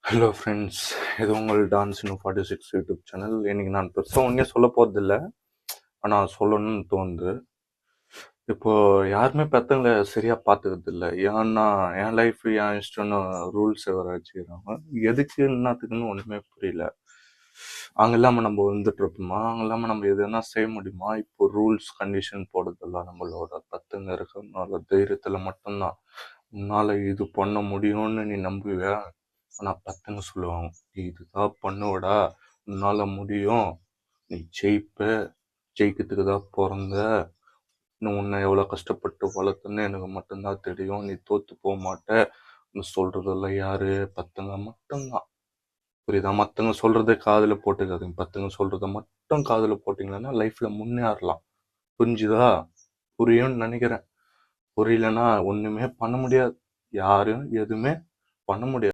Hello friends, இது உங்கள் dance இன்னும் 46 யூடியூப் சேனல். இன்னைக்கு நான் பெருசாக ஒன்றே சொல்ல போகிறதில்ல, ஆனால் சொல்லணும்னு தோணுது. இப்போ யாருமே பெற்றவங்களை சரியாக பார்த்துக்கிறது இல்லை. ஏன்னா என் லைஃப் என் இஷ்டம்னு ரூல்ஸ் வேறு வச்சுக்கிறாங்க. எதுக்கு என்னத்துக்குன்னு ஒன்றுமே புரியல. அங்கே இல்லாமல் நம்ம வந்துட்டு இருப்போமா, அங்கே இல்லாமல் நம்ம எதுனா செய்ய முடியுமா? இப்போ ரூல்ஸ் கண்டிஷன் போடுறதெல்லாம் நம்மளோட பத்துங்க இருக்கிறதுனால தைரியத்தில் மட்டும்தான். உன்னால் இது பண்ண முடியும்னு நீ நம்புவியா? ஆனால் பத்துங்க சொல்லுவாங்க, நீ இதுதான் பண்ணுவடா, உன்னால் முடியும், நீ ஜெயிப்ப, ஜெயிக்கிறதுக்கு தான் பிறந்த, இன்னும் உன்னை எவ்வளோ கஷ்டப்பட்டு வளர்த்துன்னு எனக்கு மட்டும்தான் தெரியும், நீ தோற்று போக மாட்டேன்னு சொல்கிறதெல்லாம் யாரு? பத்துங்க மட்டும்தான். புரியுதா? மற்றவங்க சொல்கிறத காதில் போட்டுக்காதீங்க. பத்துங்க சொல்கிறத மட்டும் காதில் போட்டிங்கன்னா லைஃப்பில் முன்னேறலாம். புரிஞ்சுதா? புரியும்னு நினைக்கிறேன். புரியலன்னா ஒன்றுமே பண்ண முடியாது. யாரும் எதுவுமே பண்ண முடியாது.